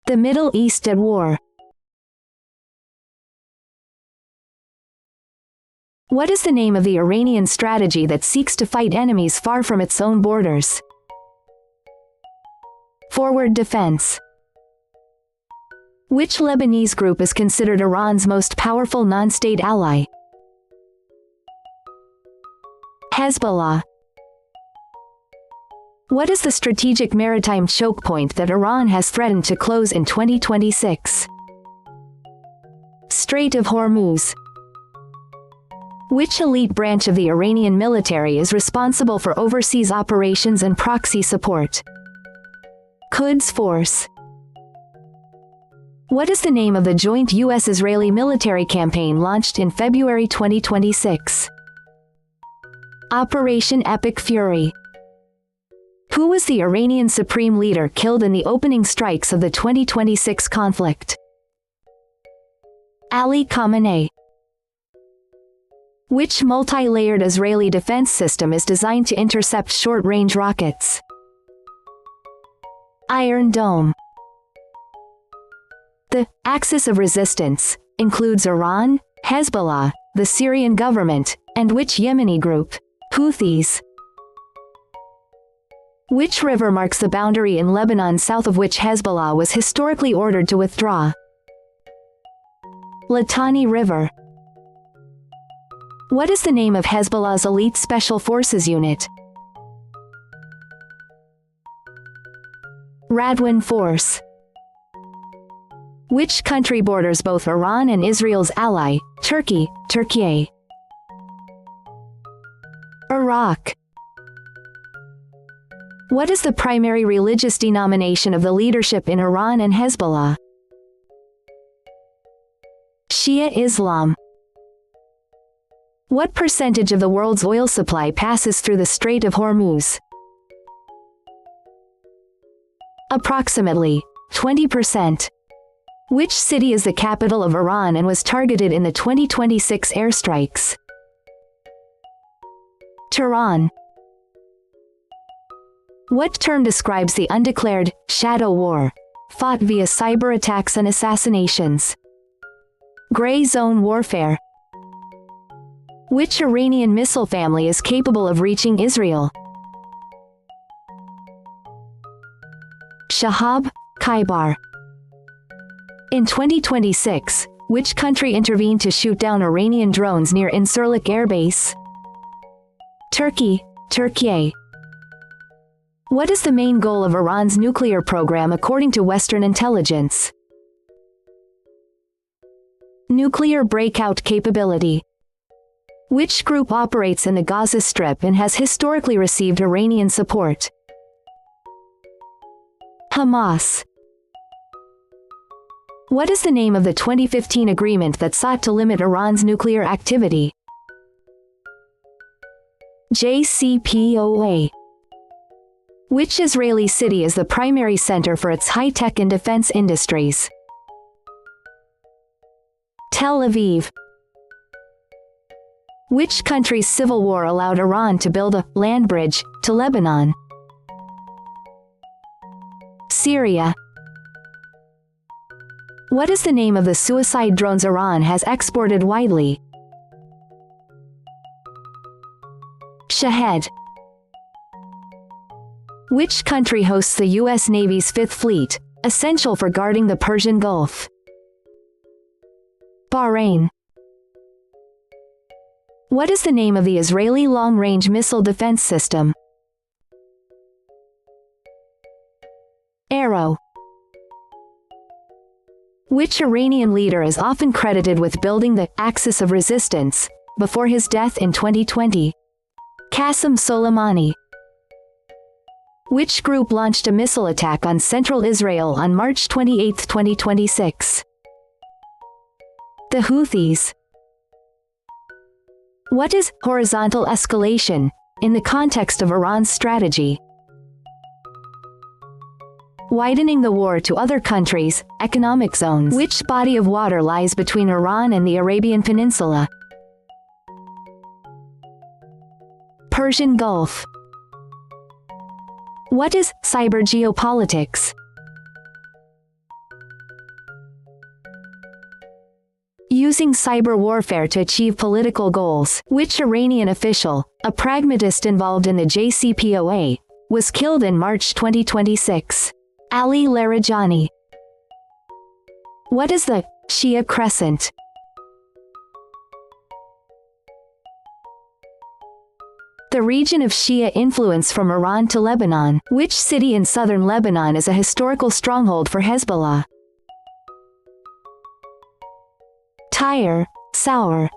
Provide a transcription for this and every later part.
The Middle East at war. What is the name of the Iranian strategy that seeks to fight enemies far from its own borders? Forward defense. Which Lebanese group is considered Iran's most powerful non-state ally? Hezbollah. What is the strategic maritime choke point that Iran has threatened to close in 2026? Strait of Hormuz. Which elite branch of the Iranian military is responsible for overseas operations and proxy support? Quds Force. What is the name of the joint U.S.-Israeli military campaign launched in February 2026? Operation Epic Fury. Who was the Iranian supreme leader killed in the opening strikes of the 2026 conflict? Ali Khamenei. Which multi-layered Israeli defense system is designed to intercept short-range rockets? Iron Dome. The axis of resistance includes Iran, Hezbollah, the Syrian government, and which Yemeni group? Houthis. Which river marks the boundary in Lebanon south of which Hezbollah was historically ordered to withdraw? Litani River. What is the name of Hezbollah's elite special forces unit? Radwan Force. Which country borders both Iran and Israel's ally, Turkey? Iraq. What is the primary religious denomination of the leadership in Iran and Hezbollah? Shia Islam. What percentage of the world's oil supply passes through the Strait of Hormuz? Approximately 20%. Which city is the capital of Iran and was targeted in the 2026 airstrikes? Tehran. What term describes the undeclared shadow war fought via cyber attacks and assassinations? Gray zone warfare. Which Iranian missile family is capable of reaching Israel? Shahab Kaibar. In 2026, which country intervened to shoot down Iranian drones near Incirlik Air Base? Turkey. What is the main goal of Iran's nuclear program according to Western intelligence? Nuclear breakout capability. Which group operates in the Gaza Strip and has historically received Iranian support? Hamas. What is the name of the 2015 agreement that sought to limit Iran's nuclear activity? JCPOA. Which Israeli city is the primary center for its high-tech and defense industries? Tel Aviv. Which country's civil war allowed Iran to build a land bridge to Lebanon? Syria. What is the name of the suicide drones Iran has exported widely? Shahed. Which country hosts the U.S. Navy's Fifth Fleet, essential for guarding the Persian Gulf? Bahrain. What is the name of the Israeli long-range missile defense system? Arrow. Which Iranian leader is often credited with building the axis of resistance before his death in 2020? Qasem Soleimani. Which group launched a missile attack on central Israel on March 28, 2026? The Houthis. What is horizontal escalation in the context of Iran's strategy? Widening the war to other countries, economic zones. Which body of water lies between Iran and the Arabian Peninsula? Persian Gulf. What is cyber geopolitics? Using cyber warfare to achieve political goals. Which Iranian official, a pragmatist involved in the JCPOA, was killed in March 2026? Ali Larijani. What is the Shia Crescent? The region of Shia influence from Iran to Lebanon. Which city in southern Lebanon is a historical stronghold for Hezbollah? Tyre, Sour.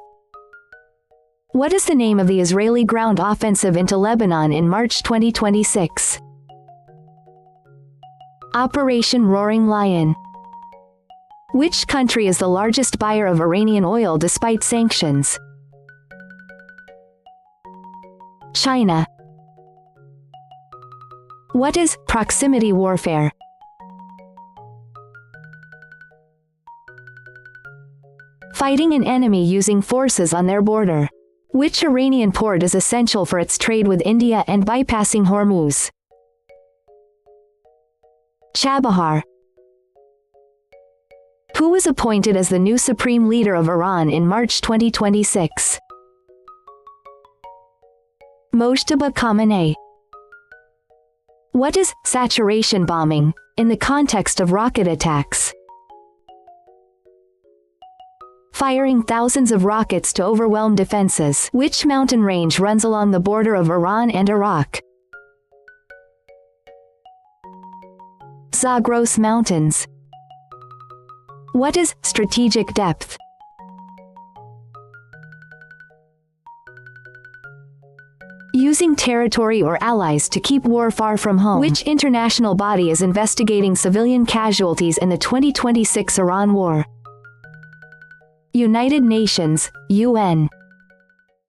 What is the name of the Israeli ground offensive into Lebanon in March 2026? Operation Roaring Lion. Which country is the largest buyer of Iranian oil despite sanctions? China. What is proximity warfare? Fighting an enemy using forces on their border. Which Iranian port is essential for its trade with India and bypassing Hormuz? Chabahar. Who was appointed as the new supreme leader of Iran in March 2026? Mojtaba Khamenei. What is saturation bombing in the context of rocket attacks? Firing thousands of rockets to overwhelm defenses. Which mountain range runs along the border of Iran and Iraq? Zagros Mountains. What is strategic depth? Using territory or allies to keep war far from home. Which international body is investigating civilian casualties in the 2026 Iran war? United Nations, UN.